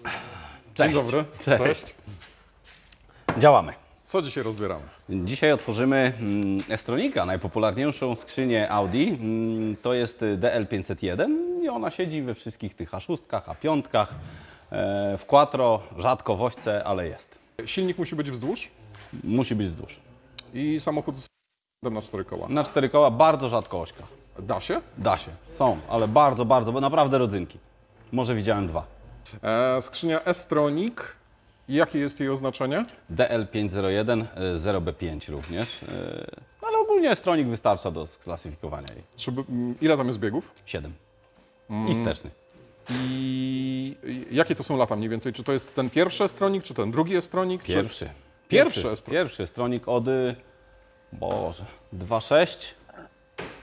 Cześć. Dzień dobry. Cześć. Działamy. Co dzisiaj rozbieramy? Dzisiaj otworzymy S-Tronika, najpopularniejszą skrzynię Audi. To jest DL501 i ona siedzi we wszystkich tych A6, A5, w Quattro, rzadko w ośce, ale jest. Silnik musi być wzdłuż Musi być wzdłuż. i samochód z na 4 koła. Na 4 koła bardzo rzadko ośka. Da się? Da się. Są, ale bardzo, bo naprawdę rodzynki. Może widziałem 2. Skrzynia S-Tronic. Jakie jest jej oznaczenie? DL501, 0B5 również. Ale ogólnie S-Tronik wystarcza do sklasyfikowania jej. Ile tam jest biegów? 7. I wsteczny. I jakie to są lata mniej więcej? Czy to jest ten pierwszy S-Tronic, czy ten drugi S-Tronic? Pierwszy. Pierwszy S-Tronic. Pierwszy S-Tronik od, Boże, 2.6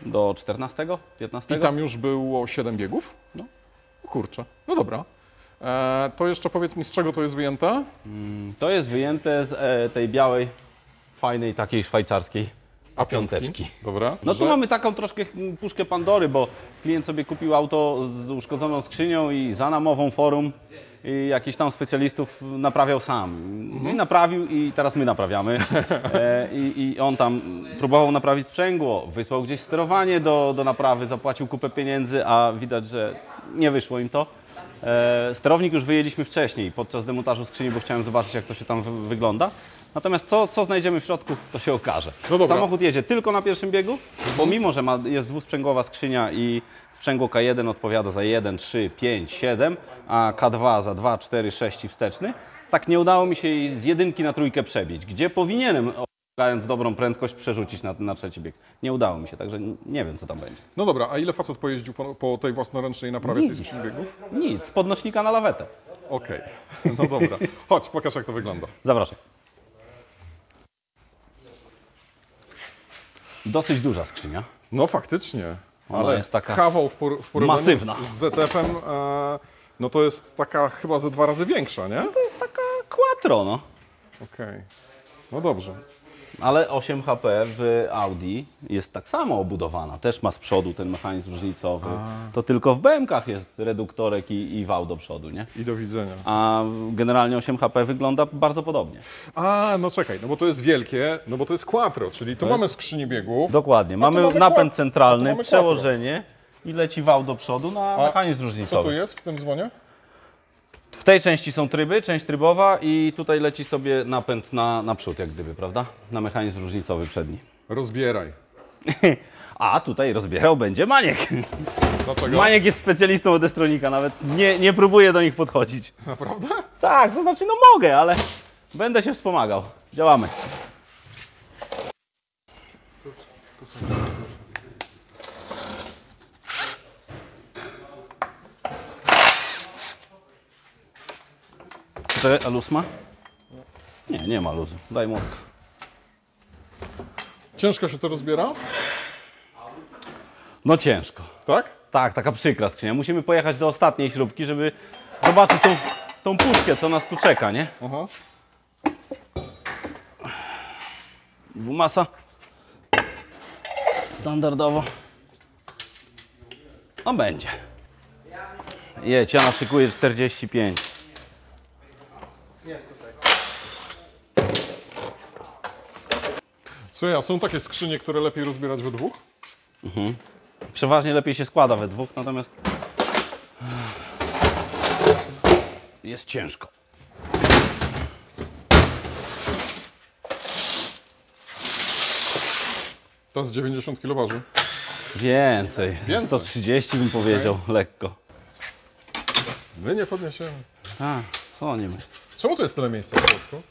do 14, 15. I tam już było 7 biegów? No. Kurczę, no dobra. To jeszcze powiedz mi, z czego to jest wyjęte? To jest wyjęte z tej białej, fajnej takiej szwajcarskiej A5. Dobra. No tu mamy taką troszkę puszkę Pandory, bo klient sobie kupił auto z uszkodzoną skrzynią i za namową forum i jakiś tam specjalistów naprawiał sam. I naprawił i teraz my naprawiamy. I on tam próbował naprawić sprzęgło, wysłał gdzieś sterowanie do naprawy, zapłacił kupę pieniędzy, a widać, że nie wyszło im to. Sterownik już wyjęliśmy wcześniej podczas demontażu skrzyni, bo chciałem zobaczyć, jak to się tam wygląda. Natomiast co znajdziemy w środku, to się okaże. No Samochód jedzie tylko na pierwszym biegu, pomimo że jest dwusprzęgłowa skrzynia i sprzęgło K1 odpowiada za 1, 3, 5, 7, a K2 za 2, 4, 6 i wsteczny. Tak nie udało mi się jej z 1 na 3 przebić, gdzie powinienem, osiągając dobrą prędkość, przerzucić na trzeci bieg. Nie udało mi się, także nie wiem, co tam będzie. No dobra, a ile facet pojeździł po tej własnoręcznej naprawie tej skrzyni biegów? Nic, z podnośnika na lawetę. Okej, no dobra. Chodź, pokaż, jak to wygląda. Zapraszam. Dosyć duża skrzynia. No faktycznie, Ona ale jest taka kawał w porównaniu masywna. z ZF-em, no to jest taka chyba ze 2 razy większa, nie? To jest taka Quattro, no. Okej, no dobrze. Ale 8 HP w Audi jest tak samo obudowana. Też ma z przodu ten mechanizm różnicowy. To tylko w BM-kach jest reduktorek i wał do przodu, nie? I do widzenia. A generalnie 8 HP wygląda bardzo podobnie. No czekaj, no bo to jest wielkie, no bo to jest Quattro, czyli tu mamy skrzynię biegów. Dokładnie. No to Mamy mamy napęd Quattro. centralny, No to mamy przełożenie i leci wał do przodu na mechanizm Co tu różnicowy. jest w tym dzwonie? W tej części są tryby, część trybowa i tutaj leci sobie napęd na przód, jak gdyby, prawda? Na mechanizm różnicowy przedni. Rozbieraj. A tutaj rozbierał będzie Maniek. Dlaczego? Maniek jest specjalistą od S-Tronika, nawet nie próbuję do nich podchodzić. Naprawdę? Tak, to znaczy no mogę, ale będę się wspomagał. Działamy. A luz ma? Nie ma luzu. Daj młotka. Ciężko się to rozbiera? No ciężko. Tak? Tak, taka przykra skrzynia. Musimy pojechać do ostatniej śrubki, żeby zobaczyć tą puszkę, co nas tu czeka, nie? Aha. Dwumasa. Standardowo. No będzie. Jedź, ja naszykuję 45. Słuchaj, a są takie skrzynie, które lepiej rozbierać we dwóch? Przeważnie lepiej się składa we dwóch, natomiast jest ciężko. To z 90 kg waży. Więcej. Więcej? 130 bym powiedział, lekko. My nie podniesiemy. A, co nie my? Czemu to jest tyle miejsca w środku?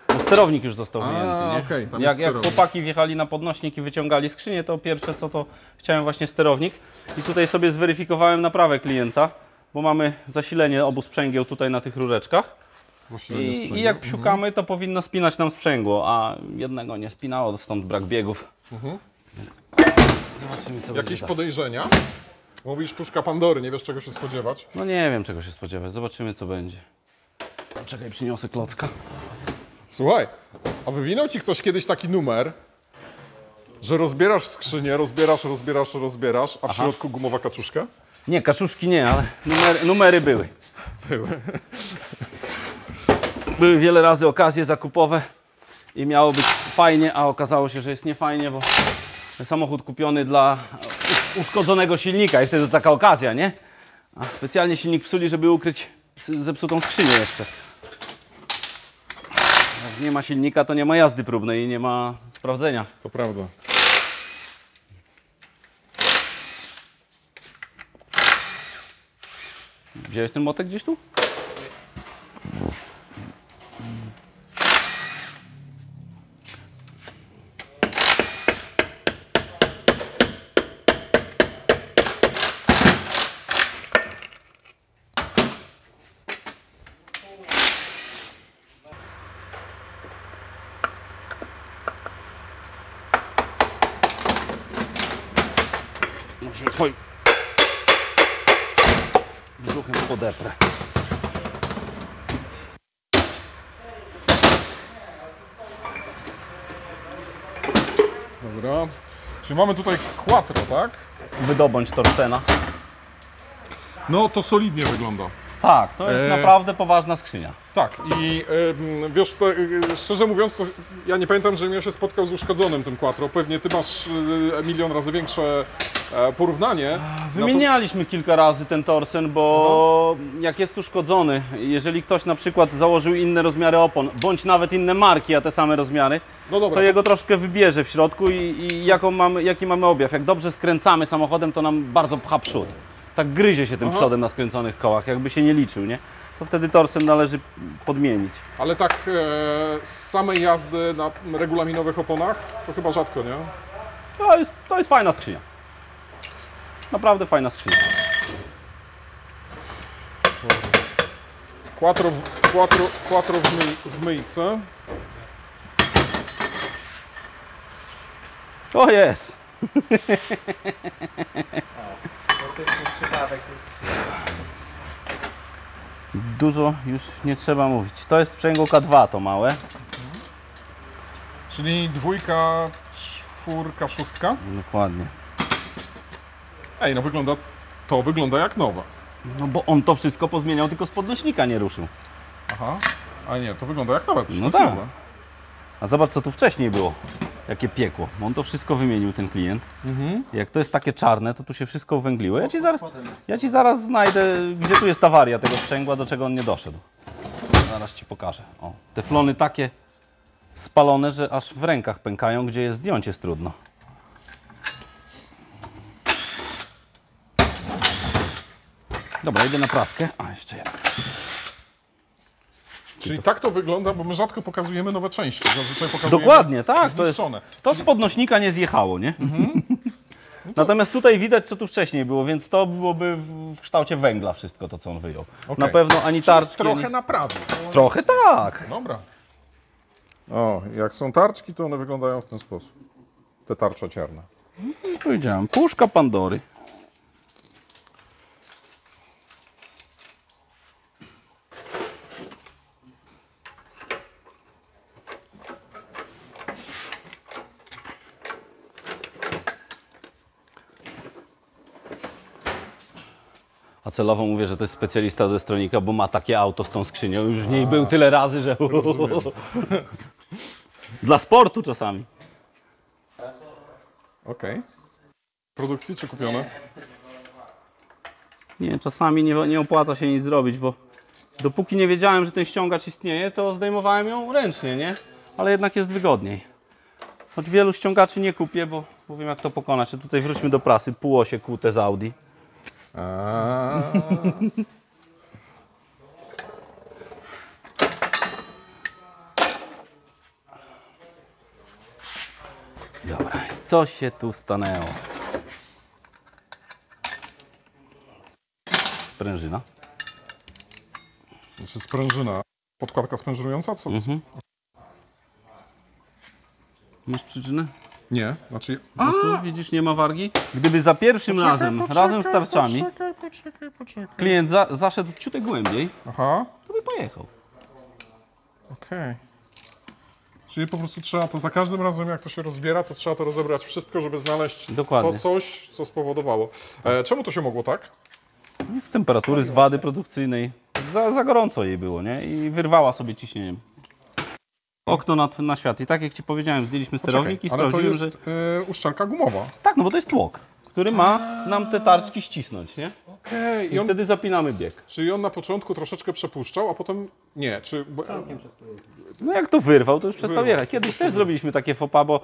No, sterownik już został wyjęty, nie? okej, tam jest jak sterownik. chłopaki wjechali na podnośnik i wyciągali skrzynię, to pierwsze co to chciałem właśnie sterownik. I tutaj sobie zweryfikowałem naprawę klienta, bo mamy zasilenie obu sprzęgieł tutaj na tych rureczkach. I jak psiukamy, to powinno spinać nam sprzęgło, a jednego nie spinało, stąd brak biegów. Więc zobaczymy, co Jakieś będzie. podejrzenia? Mówisz puszka Pandory, nie wiesz czego się spodziewać? No nie wiem, czego się spodziewać. Zobaczymy, co będzie. Czekaj, przyniosę klocka. Słuchaj, a wywinął ci ktoś kiedyś taki numer, że rozbierasz skrzynię, rozbierasz, a w środku gumowa kaczuszka? Nie, kaczuszki nie, ale numery były. Były wiele razy okazje zakupowe i miało być fajnie, a okazało się, że jest niefajnie, bo samochód kupiony dla uszkodzonego silnika i wtedy to taka okazja, nie? A specjalnie silnik psuli, żeby ukryć zepsutą skrzynię jeszcze. Jak nie ma silnika, to nie ma jazdy próbnej i nie ma sprawdzenia. To prawda. Wziąłeś ten motek gdzieś tu? Może swoim brzuchem podeprę. Dobra. Czyli mamy tutaj quattro, tak? Wydobądź Torsena. No to solidnie wygląda. Tak, to jest naprawdę poważna skrzynia. Tak i wiesz, szczerze mówiąc, to ja nie pamiętam, żebym ja się spotkał z uszkodzonym tym quattro. Pewnie ty masz milion razy większe porównanie. Wymienialiśmy kilka razy ten Torsen, bo jak jest uszkodzony, jeżeli ktoś na przykład założył inne rozmiary opon, bądź nawet inne marki, a te same rozmiary, No dobra, to jego troszkę wybierze w środku i jaki mamy objaw. Jak dobrze skręcamy samochodem, to nam bardzo pcha przód. Tak gryzie się tym przodem na skręconych kołach, jakby się nie liczył, nie? To wtedy Torsen należy podmienić. ale tak z samej jazdy na regulaminowych oponach to chyba rzadko, nie? To jest fajna skrzynia. Naprawdę fajna skrzynia. Quattro w myjce. O jest! Dużo już nie trzeba mówić. To jest sprzęgło 2 to małe. Czyli dwójka, czwórka, szóstka. Dokładnie. Ej, no wygląda jak nowe. No bo on to wszystko pozmieniał, tylko z podnośnika nie ruszył. Aha, a nie, to wygląda jak nowe. No tak. A zobacz, co tu wcześniej było. Jakie piekło. On to wszystko wymienił, ten klient. Jak to jest takie czarne, to tu się wszystko uwęgliło. Ja ci zaraz znajdę, gdzie tu jest awaria tego sprzęgła, do czego on nie doszedł. Zaraz ci pokażę. O, teflony takie spalone, że aż w rękach pękają, gdzie je zdjąć jest trudno. Dobra, idę na praskę. A, jeszcze jedna. Czyli tak to wygląda, bo my rzadko pokazujemy nowe części. Zazwyczaj pokazujemy Dokładnie, tak. To zniszczone. z podnośnika nie zjechało, nie? Natomiast tutaj widać, co tu wcześniej było, więc to byłoby w kształcie węgla wszystko to, co on wyjął. Na pewno ani tarczki, Trochę naprawił. Trochę tak. Dobra. O, jak są tarczki, to one wyglądają w ten sposób. Te tarczociarne. Powiedziałem, puszka Pandory. A celowo mówię, że to jest specjalista od elektronika, bo ma takie auto z tą skrzynią. Już w niej był tyle razy, że... Dla sportu czasami. Okej. Produkcji czy kupione? Nie, czasami nie opłaca się nic zrobić, bo dopóki nie wiedziałem, że ten ściągacz istnieje, to zdejmowałem ją ręcznie, nie? Ale jednak jest wygodniej. Choć wielu ściągaczy nie kupię, bo wiem jak to pokonać. A tutaj wróćmy do prasy. Półosie kłute z Audi. Dobra, co się tu stanęło? Sprężyna. Znaczy sprężyna. Podkładka sprężynująca? Co? Masz przyczynę? Nie, znaczy... No tu widzisz, nie ma wargi. Gdyby za pierwszym razem z tarczami, Poczekaj. klient zaszedł ciutek głębiej, Aha, to by pojechał. okej. Czyli po prostu trzeba to za każdym razem, jak to się rozbiera, to trzeba to rozebrać wszystko, żeby znaleźć Dokładnie. to coś, co spowodowało. Czemu to się mogło tak? Z temperatury, z wady produkcyjnej. za gorąco jej było, nie? I wyrwała sobie ciśnieniem. Okno na świat. I tak jak Ci powiedziałem, zdjęliśmy sterownik i ale to sprawdziłem, jest że... uszczelka gumowa. Tak, no bo to jest tłok, który ma nam te tarczki ścisnąć, nie? Okej. I wtedy zapinamy bieg. Czyli on na początku troszeczkę przepuszczał, a potem nie. No jak to wyrwał, to już przestał jechać. Kiedyś też zrobiliśmy takie faux pas, bo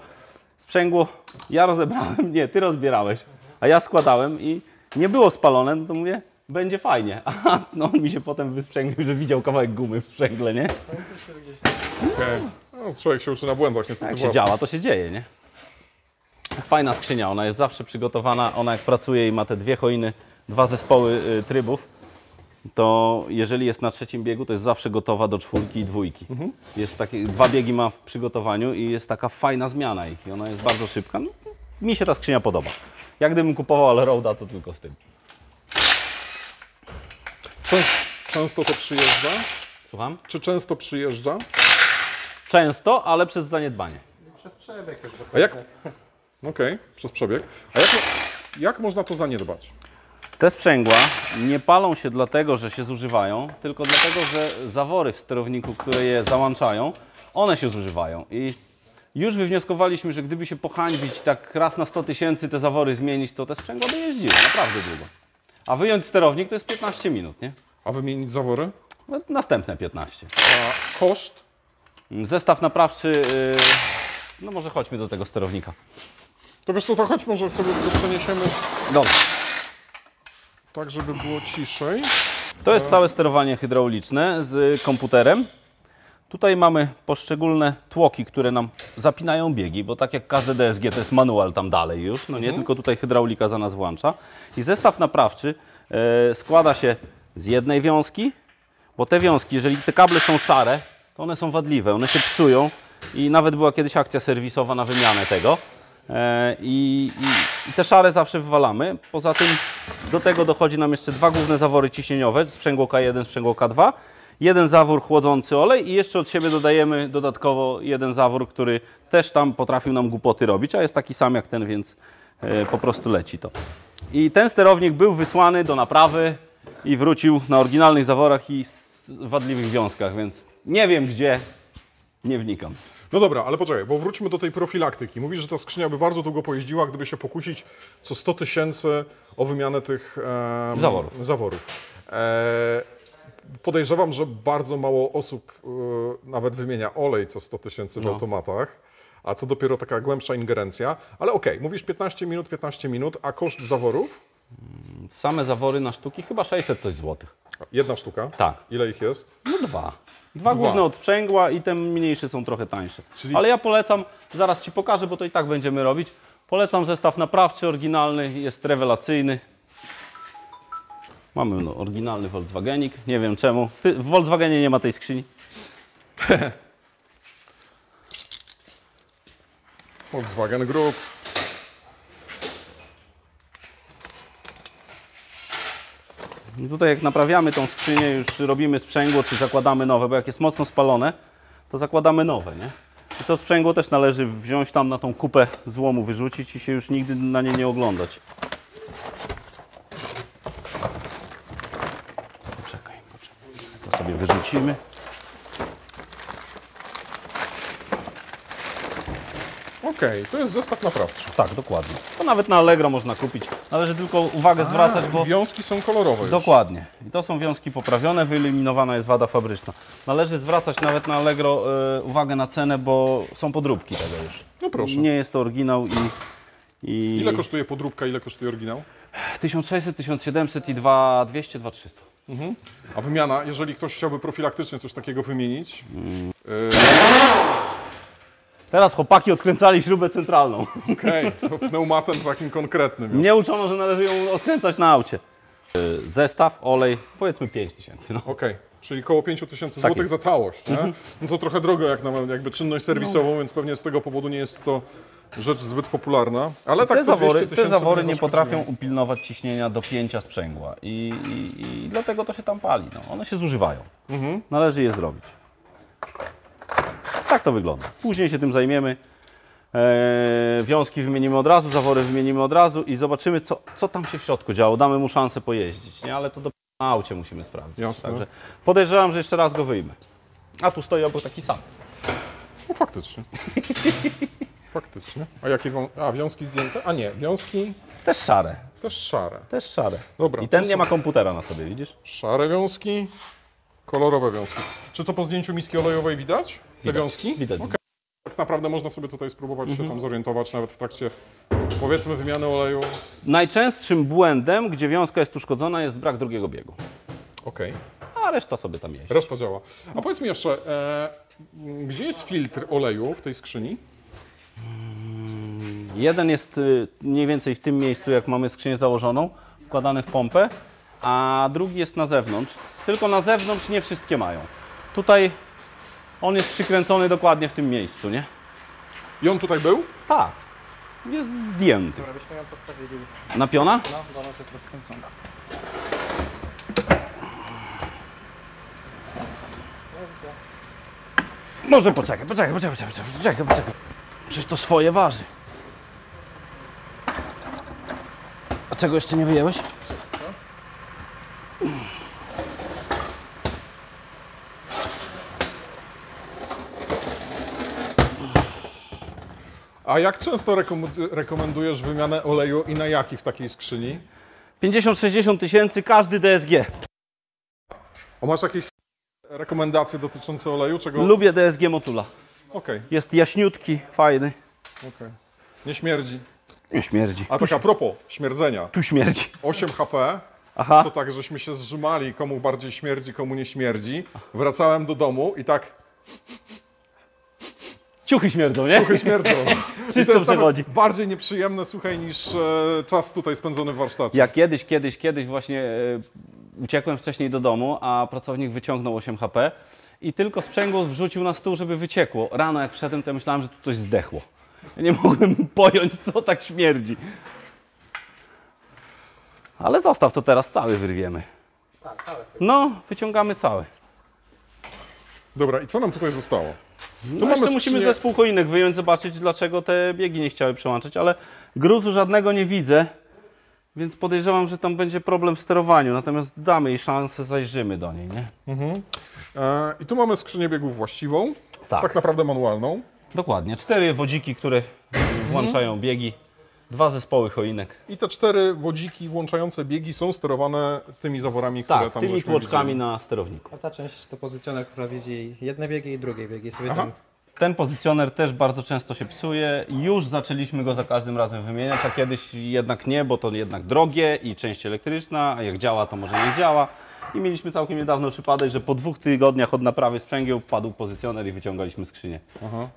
sprzęgło ja rozebrałem, nie, Ty rozbierałeś, a ja składałem i nie było spalone, no to mówię, będzie fajnie. A no on mi się potem wysprzęglił, że widział kawałek gumy w sprzęgle, nie? Okej. No, człowiek się uczy na błędach niestety Jak się własnych. działa, to się dzieje, nie? To jest fajna skrzynia, ona jest zawsze przygotowana, ona jak pracuje i ma te dwie choiny, dwa zespoły trybów, to jeżeli jest na trzecim biegu, to jest zawsze gotowa do czwórki i dwójki. Jest takie, dwa biegi ma w przygotowaniu i jest taka fajna zmiana ich i ona jest bardzo szybka. No, mi się ta skrzynia podoba. Jak gdybym kupował Allroada, to tylko z tym. Często to przyjeżdża? Słucham? Czy często przyjeżdża? Często, ale przez zaniedbanie. Przez przebieg też. A jak... Okej, przez przebieg. A jak można to zaniedbać? Te sprzęgła nie palą się dlatego, że się zużywają, tylko dlatego, że zawory w sterowniku, które je załączają, one się zużywają. I już wywnioskowaliśmy, że gdyby się pohańbić tak raz na 100 tysięcy te zawory zmienić, to te sprzęgła by jeździły naprawdę długo. A wyjąć sterownik to jest 15 minut, nie? A wymienić zawory? No, następne 15. A koszt? Zestaw naprawczy, no może chodźmy do tego sterownika. To wiesz co, to chodź może sobie go przeniesiemy Dobrze. tak, żeby było ciszej. To jest całe sterowanie hydrauliczne z komputerem. Tutaj mamy poszczególne tłoki, które nam zapinają biegi, bo tak jak każde DSG to jest manual tam dalej już, no nie, tylko tutaj hydraulika za nas włącza. I zestaw naprawczy składa się z jednej wiązki, bo te wiązki, jeżeli te kable są szare, to one są wadliwe, one się psują i nawet była kiedyś akcja serwisowa na wymianę tego. I te szare zawsze wywalamy. Poza tym do tego dochodzi nam jeszcze dwa główne zawory ciśnieniowe, sprzęgło K1, sprzęgło K2. Jeden zawór chłodzący olej i jeszcze od siebie dodajemy dodatkowo jeden zawór, który też tam potrafił nam głupoty robić, a jest taki sam jak ten, więc po prostu leci to. I ten sterownik był wysłany do naprawy i wrócił na oryginalnych zaworach i wadliwych wiązkach, więc nie wiem gdzie, nie wnikam. No dobra, ale poczekaj, bo wróćmy do tej profilaktyki. Mówisz, że ta skrzynia by bardzo długo pojeździła, gdyby się pokusić co 100 tysięcy o wymianę tych zaworów. Podejrzewam, że bardzo mało osób nawet wymienia olej co 100 tysięcy w automatach, a co dopiero taka głębsza ingerencja. Ale okej, mówisz 15 minut, a koszt zaworów? Same zawory na sztuki chyba 600 coś złotych. Jedna sztuka? Tak. Ile ich jest? No dwa główne od sprzęgła i te mniejsze są trochę tańsze. Czyli- Ale ja polecam, zaraz Ci pokażę, bo to i tak będziemy robić. Polecam zestaw naprawczy, oryginalny, jest rewelacyjny. Mamy no, oryginalny Volkswagenik, nie wiem czemu. W Volkswagenie nie ma tej skrzyni. Volkswagen Group. I tutaj jak naprawiamy tą skrzynię, już robimy sprzęgło, czy zakładamy nowe, bo jak jest mocno spalone, to zakładamy nowe, nie? I to sprzęgło też należy wziąć tam na tą kupę złomu, wyrzucić i się już nigdy na nie nie oglądać. Poczekaj. To sobie wyrzucimy. Okej, to jest zestaw naprawczy. Tak, dokładnie. To nawet na Allegro można kupić. Należy tylko uwagę zwracać, bo... Wiązki są kolorowe już. Dokładnie. I to są wiązki poprawione, wyeliminowana jest wada fabryczna. Należy zwracać nawet na Allegro uwagę na cenę, bo są podróbki tego już. No proszę. Nie jest to oryginał i... Ile kosztuje podróbka, ile kosztuje oryginał? 1600, 1700 i 2200, 2300. A wymiana, jeżeli ktoś chciałby profilaktycznie coś takiego wymienić, Teraz chłopaki odkręcali śrubę centralną. okej, to pneumatem takim konkretnym. Już. Mnie uczono, że należy ją odkręcać na aucie. Zestaw, olej, powiedzmy 5000. No. Okej, czyli koło 5000 Tak złotych jest. za całość, nie? No to trochę drogo jak na jakby czynność serwisową, więc pewnie z tego powodu nie jest to rzecz zbyt popularna. Ale tak Te co 200 zawory, tysięcy te zawory mnie nie zaskoczyło. potrafią upilnować ciśnienia do pięcia sprzęgła i dlatego to się tam pali. No. One się zużywają. Należy je zrobić. Tak to wygląda. Później się tym zajmiemy. Wiązki wymienimy od razu, zawory wymienimy od razu i zobaczymy, co tam się w środku działo. Damy mu szansę pojeździć, nie? Ale to aucie musimy sprawdzić. Jasne. Także podejrzewam, że jeszcze raz go wyjmę. A tu stoi obok taki sam. No faktycznie. Faktycznie. A jakie wiązki zdjęte? A nie, wiązki Też szare. też szare. Też szare. Dobra, I ten to nie są- ma komputera na sobie, widzisz? Szare wiązki, kolorowe wiązki. Czy to po zdjęciu miski olejowej widać? Te wiązki? Widać. Okej. Tak naprawdę można sobie tutaj spróbować się tam zorientować, nawet w trakcie, powiedzmy, wymiany oleju. Najczęstszym błędem, gdzie wiązka jest uszkodzona, jest brak drugiego biegu. Okej. A reszta sobie tam jeździ. Reszta działa. A powiedz mi jeszcze, gdzie jest filtr oleju w tej skrzyni? Jeden jest mniej więcej w tym miejscu, jak mamy skrzynię założoną, wkładany w pompę, a drugi jest na zewnątrz. Tylko na zewnątrz nie wszystkie mają. Tutaj on jest przykręcony dokładnie w tym miejscu, nie? I on tutaj był? Tak. Jest zdjęty. Dobra, byśmy ją postawili. Na piona? No, bo ona jest rozkręcona. Może poczekaj. Przecież to swoje waży. A czego jeszcze nie wyjęłeś? A jak często rekomendujesz wymianę oleju i na jaki w takiej skrzyni? 50-60 tysięcy każdy DSG. A masz jakieś rekomendacje dotyczące oleju? Czego? Lubię DSG Motula. Okej, Jest jaśniutki, fajny. okej. Nie śmierdzi. Nie śmierdzi. A tak a propos śmierdzenia. Tu śmierdzi. 8 HP, Aha. co tak, żeśmy się zrzymali, komu bardziej śmierdzi, komu nie śmierdzi. Wracałem do domu i tak Ciuchy śmierdzą, nie? trochę śmierdzą. I Wszystko to jest przechodzi. nawet bardziej nieprzyjemne, słuchaj, niż czas tutaj spędzony w warsztacie. Ja kiedyś właśnie uciekłem wcześniej do domu, a pracownik wyciągnął 8 HP i tylko sprzęgło wrzucił na stół, żeby wyciekło. Rano jak wszedłem, to ja myślałem, że tu coś zdechło. Ja nie mogłem pojąć, co tak śmierdzi. Ale zostaw to teraz, cały wyrwiemy. Tak, całe. No, wyciągamy cały. Dobra, i co nam tutaj zostało? No jeszcze musimy zespół choinek wyjąć, zobaczyć, dlaczego te biegi nie chciały przełączać, ale gruzu żadnego nie widzę, więc podejrzewam, że tam będzie problem w sterowaniu, natomiast damy jej szansę, zajrzymy do niej, nie? I tu mamy skrzynię biegów właściwą, Tak. tak naprawdę manualną. Dokładnie, 4 wodziki, które włączają biegi, 2 zespoły choinek. I te 4 wodziki włączające biegi są sterowane tymi zaworami, które Tak, tam tymi żeśmy tłoczkami widzieli. na sterowniku. A ta część to pozycjoner, która widzi jedne biegi i drugie biegi. Sobie Aha. tam Ten pozycjoner też bardzo często się psuje. Już zaczęliśmy go za każdym razem wymieniać, a kiedyś jednak nie, bo to jednak drogie i część elektryczna, a jak działa, to może nie działa. I mieliśmy całkiem niedawno przypadek, że po 2 tygodniach od naprawy sprzęgieł padł pozycjoner i wyciągaliśmy skrzynię.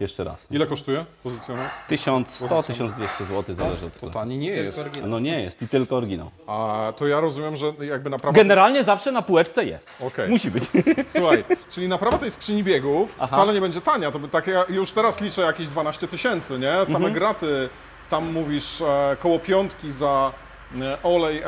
Jeszcze raz. Ile kosztuje pozycjoner? 1100-1200 zł, zależy od sklepu. Tani nie jest. No nie jest i tylko oryginał. A to ja rozumiem, że jakby naprawa... Generalnie zawsze na półeczce jest. Okej. Musi być. Słuchaj, czyli naprawa tej skrzyni biegów wcale nie będzie tania. To by tak, ja już teraz liczę jakieś 12 tysięcy, nie? Same graty, tam mówisz koło piątki za olej,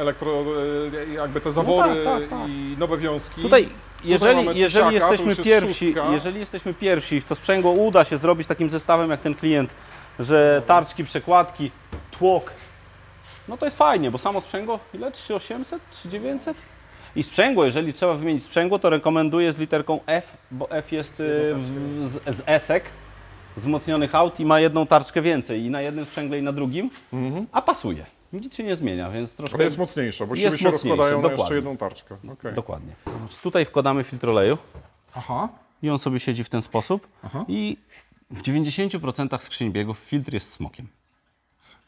jakby te zawory tak. i nowe wiązki. Tutaj, mamy tysiaka, jeżeli to jesteśmy już jest pierwsi, szóstka. jeżeli jesteśmy pierwsi, w to sprzęgło uda się zrobić takim zestawem jak ten klient, że tarczki, przekładki, tłok, no to jest fajnie, bo samo sprzęgło, ile? 3800? 3900? I sprzęgło, jeżeli trzeba wymienić sprzęgło, to rekomenduję z literką F, bo F jest z esek, wzmocnionych aut i ma jedną tarczkę więcej i na jednym sprzęgle i na drugim, a pasuje. Nic się nie zmienia, więc troszkę... Ale jest mocniejsza, bo Jest siły się mocniejsze, rozkładają na jeszcze dokładnie. jedną tarczkę. Okej. Dokładnie. Znaczy, tutaj wkładamy filtr oleju Aha. i on sobie siedzi w ten sposób i w 90% skrzyń biegów filtr jest smokiem.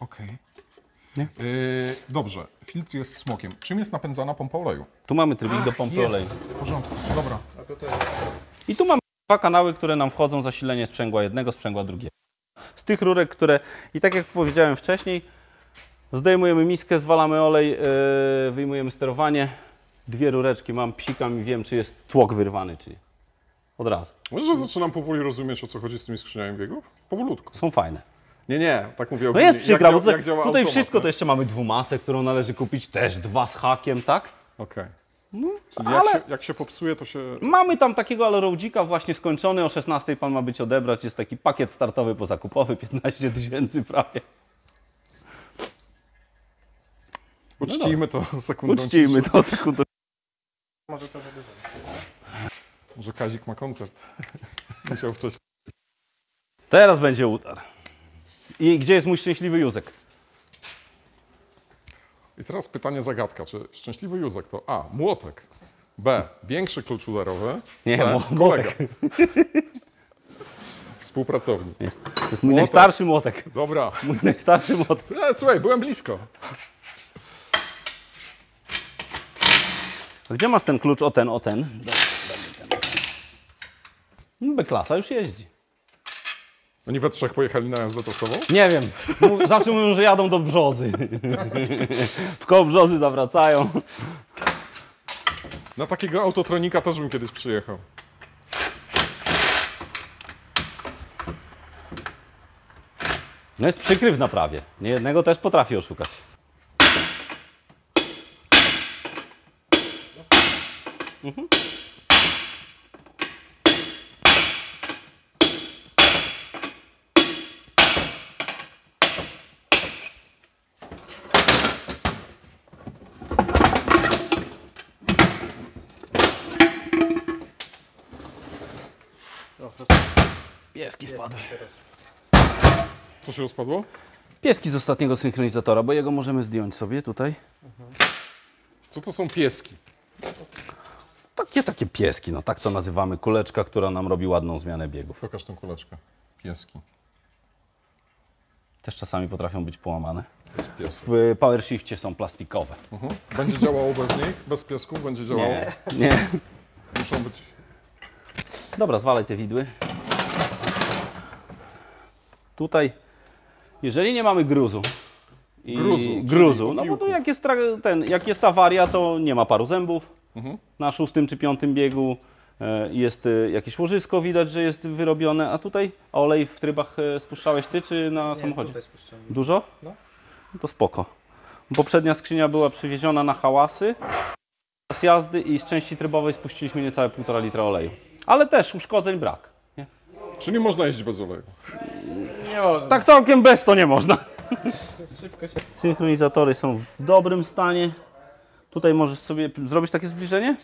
Okej. Nie? Dobrze, filtr jest smokiem. Czym jest napędzana pompa oleju? Tu mamy trybik do pompy Jest. oleju. W porządku, dobra. a tutaj I tu mamy 2 kanały, które nam wchodzą, zasilenie sprzęgła jednego, sprzęgła drugiego. Z tych rurek, które, i tak jak powiedziałem wcześniej, zdejmujemy miskę, zwalamy olej, wyjmujemy sterowanie, 2 rureczki mam, psikam i wiem, czy jest tłok wyrwany, czy nie. Od razu. Może, że zaczynam powoli rozumieć, o co chodzi z tymi skrzyniami biegów? Powolutku. Są fajne. Nie, tak mówię No ogólnie. jest przykra, bo jak tutaj, działa tutaj automat, wszystko nie? to jeszcze mamy dwumasę, którą należy kupić, też 2 z hakiem, tak? Okej. Czyli ale- jak się popsuje, to się... Mamy tam takiego allroadzika właśnie skończony, o 16 pan ma być odebrać, jest taki pakiet startowy pozakupowy, 15 000 prawie. Uczcijmy to sekundą Uczcijmy ciszy. to sekundę. Może to będzie. Może Kazik ma koncert. Musiał wcześniej. Teraz będzie utar. I gdzie jest mój szczęśliwy Józek? I teraz pytanie zagadka. Czy szczęśliwy Józek to A. Młotek, B. Większy klucz udarowy, Nie, C. młotek. Kolega. Współpracownik. To jest mój najstarszy młotek. Dobra. Mój najstarszy młotek. Słuchaj, byłem blisko. A gdzie masz ten klucz o ten, o ten? No, B-klasa już jeździ. Oni we trzech pojechali na jazdę testową? Nie wiem. Zawsze mówią, że jadą do Brzozy. W koło Brzozy zawracają. Na takiego autotronika też bym kiedyś przyjechał. No jest przykry w naprawie. Niejednego też potrafi oszukać. Pieski wpadły. Co się rozpadło? Pieski z ostatniego synchronizatora, bo jego możemy zdjąć sobie tutaj. Co to są pieski? Takie pieski, no tak to nazywamy. Kuleczka, która nam robi ładną zmianę biegów. Pokaż tą kuleczkę. Pieski. Też czasami potrafią być połamane. To jest pies. W PowerShifcie są plastikowe. Będzie działało bez nich? Bez piesków będzie działało? Nie. Muszą być... Dobra, zwalaj te widły. Tutaj, jeżeli nie mamy gruzu, Gruzu, no bo tu jak jest awaria, to nie ma paru zębów. Na 6. czy 5. biegu jest jakieś łożysko, widać, że jest wyrobione, a tutaj olej w trybach spuszczałeś ty, czy na samochodzie? Tutaj spuszczamy. Dużo? No. No to spoko. Poprzednia skrzynia była przywieziona na hałasy z jazdy i z części trybowej spuściliśmy niecałe 1,5 litra oleju. Ale też uszkodzeń brak. Nie? Czyli można jeździć bez oleju. Nie można. Tak całkiem bez to nie można. Szybko się... Synchronizatory są w dobrym stanie. Tutaj możesz sobie zrobić takie zbliżenie.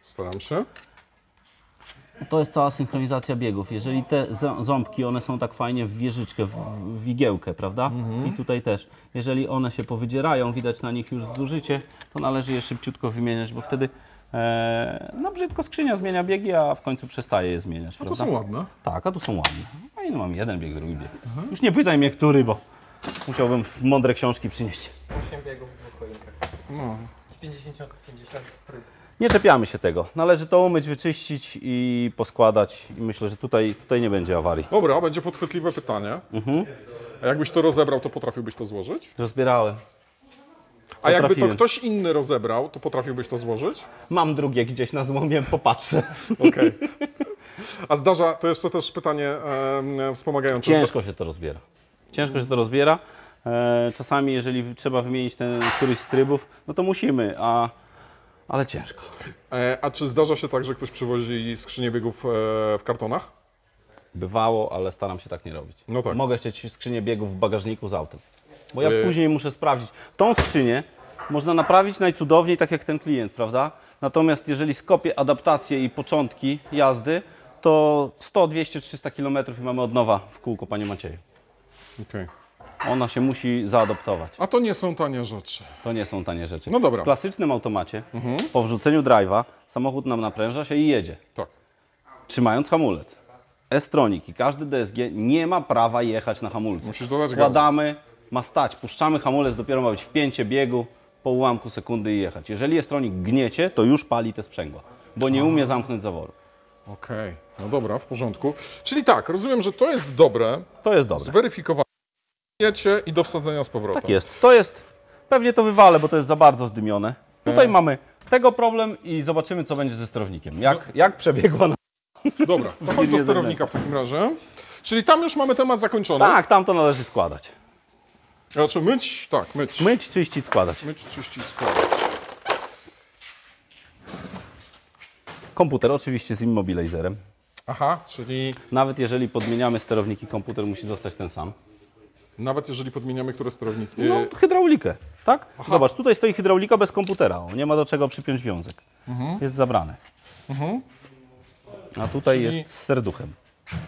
Staram się. To jest cała synchronizacja biegów. Jeżeli te ząbki, one są tak fajnie w wieżyczkę, w wigiełkę, prawda? I tutaj też. Jeżeli one się powydzierają, widać na nich już zużycie, to należy je szybciutko wymieniać, bo wtedy no brzydko skrzynia zmienia biegi, a w końcu przestaje je zmieniać, To prawda? są ładne. Tak, a tu są ładne. A no mam jeden bieg, drugi bieg. Już nie pytaj mnie, który, bo musiałbym w mądre książki przynieść. 8 biegów w 2 choinkach. No. 50 prób. Nie czepiamy się tego. Należy to umyć, wyczyścić i poskładać. I myślę, że tutaj nie będzie awarii. Dobra, będzie podchwytliwe pytanie. A jakbyś to rozebrał, to potrafiłbyś to złożyć? Rozbierałem. A jakby to Potrafiłem. ktoś inny rozebrał, to potrafiłbyś to złożyć? Mam drugie gdzieś na złomie, popatrzę. Okej. A zdarza, to jeszcze też pytanie wspomagające. Ciężko się to rozbiera. Ciężko się to rozbiera. Czasami, jeżeli trzeba wymienić ten któryś z trybów, no to musimy, ale ciężko. A czy zdarza się tak, że ktoś przywozi skrzynię biegów w kartonach? Bywało, ale staram się tak nie robić. No tak. Mogę chcieć skrzynię biegów w bagażniku z autem. Bo ja później muszę sprawdzić. Tą skrzynię można naprawić najcudowniej, tak jak ten klient, prawda? Natomiast jeżeli skopię adaptację i początki jazdy, to 100, 200, 300 km i mamy od nowa w kółko, panie Macieju. Okej. Ona się musi zaadoptować. A to nie są tanie rzeczy. To nie są tanie rzeczy. No dobra. W klasycznym automacie, po wrzuceniu drive'a, samochód nam napręża się i jedzie, Tak. trzymając hamulec. S-Tronic i każdy DSG nie ma prawa jechać na hamulcu. Musisz dodać gazu. Składamy, ma stać, puszczamy hamulec, dopiero ma być wpięcie biegu, po ułamku sekundy i jechać. Jeżeli S-Tronic gniecie, to już pali te sprzęgła, bo nie umie zamknąć zaworu. Okej. No dobra, w porządku. Czyli tak, rozumiem, że to jest dobre, To jest dobre. zweryfikowane i do wsadzenia z powrotem. Tak jest. To jest, pewnie to wywalę, bo to jest za bardzo zdymione. Tutaj mamy tego problem i zobaczymy, co będzie ze sterownikiem. Jak przebiegła na... Dobra, to chodź do sterownika w takim razie. Czyli tam już mamy temat zakończony. Tak, tam to należy składać. Znaczy myć, tak, myć. Myć, czyścić, składać. Myć, czyścić, składać. Komputer oczywiście z immobilizerem. Aha, czyli... Nawet jeżeli podmieniamy sterowniki, komputer musi zostać ten sam. Nawet jeżeli podmieniamy które sterowniki. No, hydraulikę, tak? Zobacz, tutaj stoi hydraulika bez komputera, nie ma do czego przypiąć wiązek. Jest zabrane. A tutaj Czyli- jest z serduchem.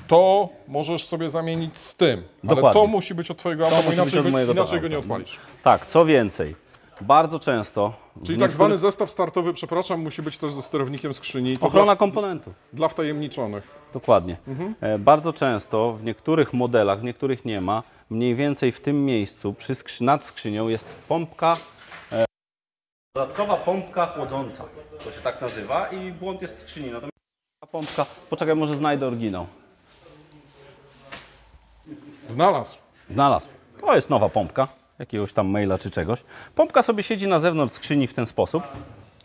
To możesz sobie zamienić z tym, ale Dokładnie. to musi być od twojego auta, bo musi być inaczej, od mojego inaczej go auta. nie odpalisz. Tak, co więcej, bardzo często... Czyli w tak zwany niektórych- zestaw startowy, przepraszam, musi być też ze sterownikiem skrzyni. To Ochrona komponentów. dla wtajemniczonych. Dokładnie. Bardzo często w niektórych modelach, w niektórych nie ma, mniej więcej w tym miejscu nad skrzynią jest pompka, dodatkowa pompka chłodząca. To się tak nazywa i błąd jest w skrzyni. Natomiast ta pompka, poczekaj, może znajdę oryginał. Znalazł. Znalazł. To jest nowa pompka, jakiegoś tam maila czy czegoś. Pompka sobie siedzi na zewnątrz skrzyni w ten sposób.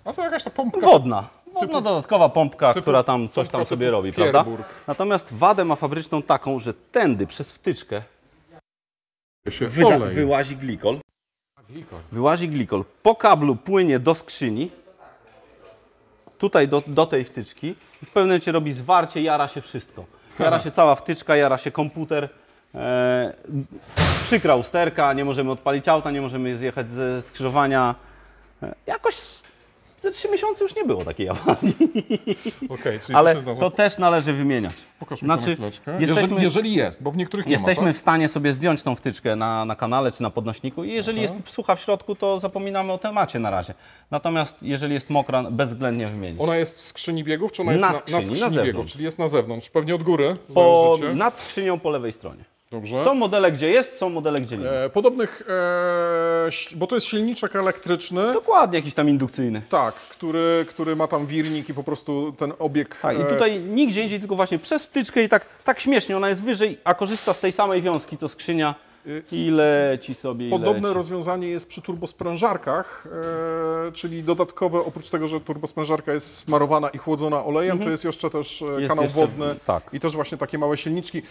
A to jakaś ta pompka. Wodna. Dodatkowa pompka, która tam coś tam pompka sobie typu robi, prawda? Pierburg. Natomiast wadę ma fabryczną taką, że tędy przez wtyczkę Się wyłazi glikol. Wyłazi glikol. Po kablu płynie do skrzyni. Tutaj do tej wtyczki. I w pewnym momencie robi zwarcie, jara się wszystko. Jara się cała wtyczka, jara się komputer. Przykra usterka, nie możemy odpalić auta, nie możemy zjechać ze skrzyżowania. Jakoś ze 3 miesiące już nie było takiej awarii. Okej, czyli Ale to się zdarza. to też należy wymieniać. Pokaż mi to na chwileczkę. jesteśmy, Jeżeli jest, bo w niektórych jesteśmy nie ma, tak? w stanie sobie zdjąć tą wtyczkę na kanale czy na podnośniku i jeżeli jest sucha w środku, to zapominamy o temacie na razie. Natomiast jeżeli jest mokra, bezwzględnie wymienić. Ona jest w skrzyni biegów, czy ona jest Na na skrzyni, skrzyni na biegów, zewnątrz. czyli jest na zewnątrz, pewnie od góry, znając życie. Nad skrzynią po lewej stronie. Dobrze. Są modele, gdzie jest, są modele, gdzie nie. Podobnych, bo to jest silniczek elektryczny, Dokładnie, jakiś tam indukcyjny. tak, który ma tam wirnik i po prostu ten obieg... Tak, i tutaj nigdzie indziej, tylko właśnie przez wtyczkę i tak śmiesznie, ona jest wyżej, a korzysta z tej samej wiązki, co skrzynia i leci sobie i Podobne leci. rozwiązanie jest przy turbosprężarkach, czyli dodatkowe, oprócz tego, że turbosprężarka jest smarowana i chłodzona olejem, to jest jeszcze też Jest kanał jeszcze- wodny tak. i też właśnie takie małe silniczki.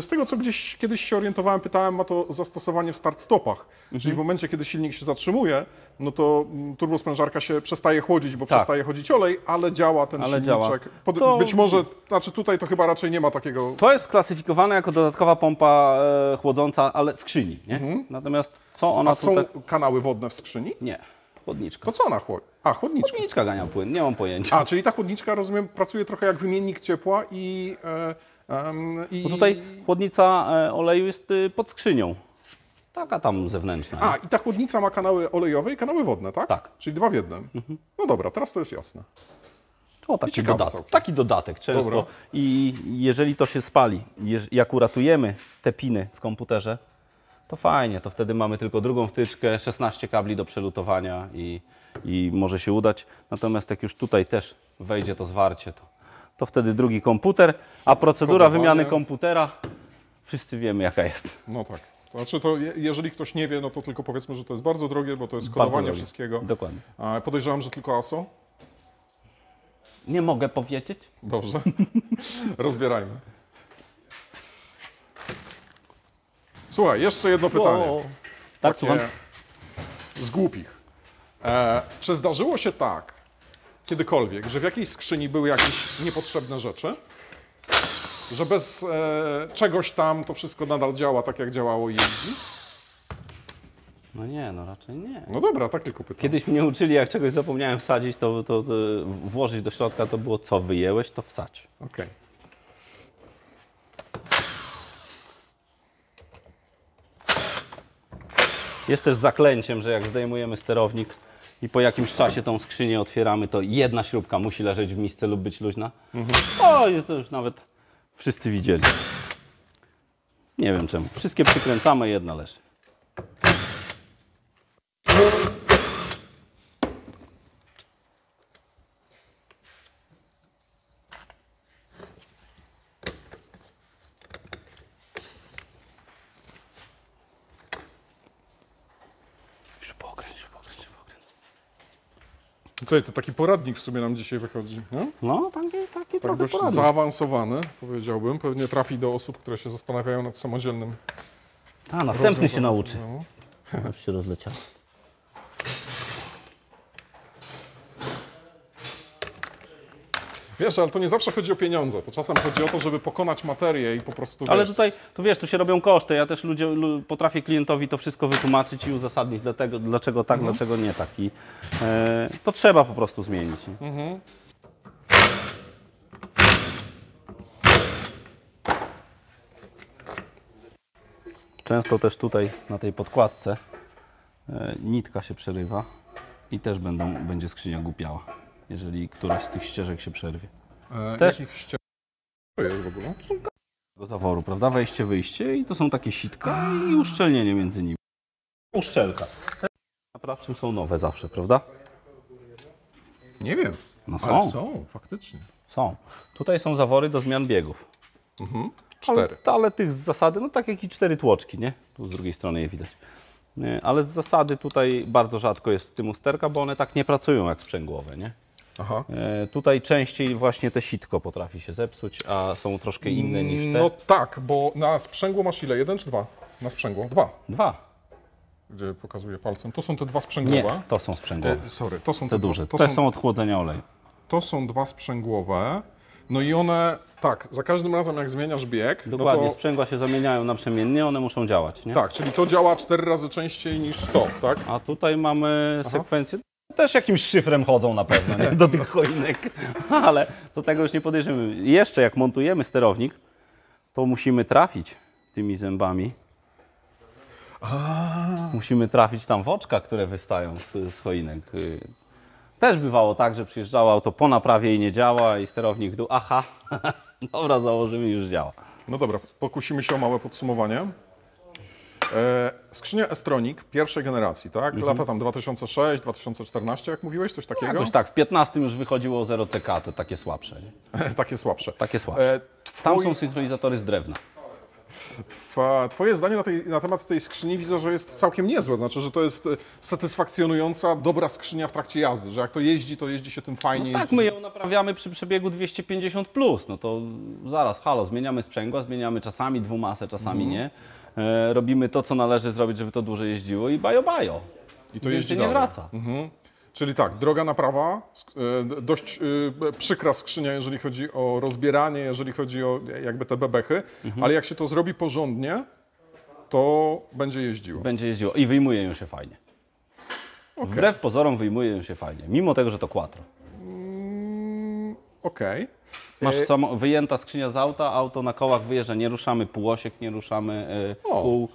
Z tego, co gdzieś kiedyś się orientowałem, pytałem, ma to zastosowanie w start-stopach, czyli w momencie, kiedy silnik się zatrzymuje, no to turbosprężarka się przestaje chłodzić, bo Tak. przestaje chodzić olej, ale działa ten Ale silniczek. działa. To- Być może, znaczy tutaj to chyba raczej nie ma takiego... To jest klasyfikowane jako dodatkowa pompa chłodząca, ale skrzyni, nie? Natomiast co ona A są tutaj... kanały wodne w skrzyni? Nie, chłodniczka. To co ona chłodzi? A, chłodniczka. Chłodniczka gania płyn, nie mam pojęcia. A, czyli ta chłodniczka, rozumiem, pracuje trochę jak wymiennik ciepła i... Bo tutaj chłodnica oleju jest pod skrzynią. Taka tam zewnętrzna. nie? A, i ta chłodnica ma kanały olejowe i kanały wodne, tak? Tak. Czyli 2 w 1. No dobra, teraz to jest jasne. To taki ciekawe dodatek. całkiem. Taki dodatek często. Dobra. I jeżeli to się spali, jak uratujemy te piny w komputerze, to fajnie, to wtedy mamy tylko drugą wtyczkę, 16 kabli do przelutowania i może się udać. Natomiast jak już tutaj też wejdzie to zwarcie, to wtedy drugi komputer, a procedura Kodowanie. wymiany komputera, wszyscy wiemy jaka jest. No tak. To znaczy, to jeżeli ktoś nie wie, no to tylko powiedzmy, że to jest bardzo drogie, bo to jest Bardzo kodowanie drogie. wszystkiego. Dokładnie. A, podejrzewam, że tylko ASO. Nie mogę powiedzieć. Dobrze. Rozbierajmy. Słuchaj, jeszcze jedno pytanie. O, tak, Takie słucham. z głupich. Czy zdarzyło się tak, kiedykolwiek, że w jakiejś skrzyni były jakieś niepotrzebne rzeczy, że bez czegoś tam to wszystko nadal działa tak, jak działało i jeździ? No nie, no raczej nie. No dobra, tak tylko pytam. Kiedyś mnie uczyli, jak czegoś zapomniałem wsadzić, to włożyć do środka, to było co wyjęłeś, to wsadź. Okej. Jest też zaklęciem, że jak zdejmujemy sterownik i po jakimś czasie tą skrzynię otwieramy, to jedna śrubka musi leżeć w misce lub być luźna. O, to już nawet wszyscy widzieli. Nie wiem czemu. Wszystkie przykręcamy, jedna leży. Pokręć. Co, to taki poradnik w sumie nam dzisiaj wychodzi, nie? No, taki Tak trochę dość poradnik. zaawansowany, powiedziałbym. Pewnie trafi do osób, które się zastanawiają nad samodzielnym A, następny się rozwiązaniem nauczy. problemu. Już się rozleciało. Wiesz, ale to nie zawsze chodzi o pieniądze. To czasem chodzi o to, żeby pokonać materię i po prostu. Ale wiesz, tutaj, tu wiesz, tu się robią koszty. Ja też potrafię klientowi to wszystko wytłumaczyć i uzasadnić dlaczego tak, dlaczego nie tak. I to trzeba po prostu zmienić. Nie? Często też tutaj na tej podkładce nitka się przerywa i też będzie skrzynia głupiała, jeżeli któraś z tych ścieżek się przerwie. Też Jakich ścieżek to jest w ogóle? tego zaworu, prawda? Wejście, wyjście i to są takie sitka i uszczelnienie między nimi. Uszczelka. Naprawczym są nowe zawsze, prawda? Nie wiem. No Ale są. są, faktycznie. Są. Tutaj są zawory do zmian biegów. 4. Ale tych z zasady, no tak jak i 4 tłoczki, nie? Tu z drugiej strony je widać. Ale z zasady tutaj bardzo rzadko jest w tym usterka, bo one tak nie pracują jak sprzęgłowe, nie? Aha. Tutaj częściej właśnie te sitko potrafi się zepsuć, a są troszkę inne niż te. No tak, bo na sprzęgło masz ile? 1 czy 2? Na sprzęgło? 2. 2. Gdzie pokazuję palcem. To są te dwa Nie, sprzęgłowe. to są sprzęgłowe. Sorry, to są Te duże. To Te są, są od chłodzenia oleju. to są dwa sprzęgłowe. No i one, tak, za każdym razem jak zmieniasz bieg, Dokładnie, no to, sprzęgła się zamieniają naprzemiennie, one muszą działać, nie? tak, czyli to działa 4 razy częściej niż to, tak? A tutaj mamy sekwencję, też jakimś szyfrem chodzą na pewno, nie? Do tych choinek, ale do tego już nie podejrzymy. Jeszcze jak montujemy sterownik, to musimy trafić tymi zębami. Musimy trafić tam w oczka, które wystają z choinek. Też bywało tak, że przyjeżdżało auto po naprawie i nie działa i sterownik w dół, aha, dobra, założymy i już działa. No dobra, pokusimy się o małe podsumowanie. Skrzynia S-Tronic pierwszej generacji, tak? Lata tam 2006, 2014, jak mówiłeś, coś takiego? Jakoś tak, w 15 już wychodziło 0CK, to takie słabsze. Nie? Takie słabsze. Takie słabsze. Tam Twój- są synchronizatory z drewna. Twoje zdanie na temat tej skrzyni widzę, że jest całkiem niezłe. Znaczy, że to jest satysfakcjonująca, dobra skrzynia w trakcie jazdy, że jak to jeździ się tym fajnie. Tak, jeździ. my ją naprawiamy przy przebiegu 250+, no to zaraz, halo, zmieniamy sprzęgła, zmieniamy czasami dwumasę, czasami nie. Robimy to, co należy zrobić, żeby to dłużej jeździło i bajo. I to Więcej jeździ nie dalej. wraca. Czyli tak, droga naprawa, dość przykra skrzynia, jeżeli chodzi o rozbieranie, jeżeli chodzi o jakby te bebechy, ale jak się to zrobi porządnie, to będzie jeździło. Będzie jeździło i wyjmuje ją się fajnie. Wbrew pozorom wyjmuje ją się fajnie, mimo tego, że to quattro. Okej. Masz wyjęta skrzynia z auta, auto na kołach wyjeżdża, nie ruszamy półosiek, nie ruszamy kół.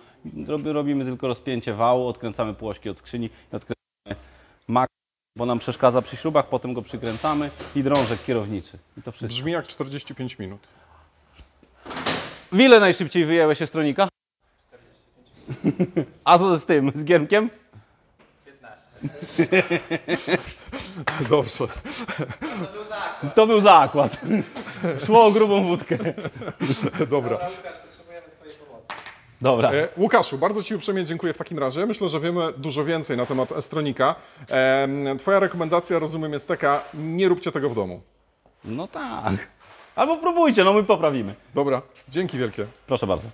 Robimy tylko rozpięcie wału, odkręcamy półośki od skrzyni i odkręcamy mak, bo nam przeszkadza przy śrubach, potem go przykręcamy i drążek kierowniczy. I to wszystko. Brzmi jak 45 minut. W ile najszybciej wyjęłeś się stronika? 45. A co z tym, z giermkiem? Dobrze. To był zakład. Szło o grubą wódkę. Dobra. Dobra. Łukaszu, bardzo Ci uprzejmie dziękuję w takim razie. Myślę, że wiemy dużo więcej na temat S-Tronika. Twoja rekomendacja, rozumiem, jest taka, nie róbcie tego w domu. No tak. Albo próbujcie, no my poprawimy. Dobra, dzięki wielkie. Proszę bardzo.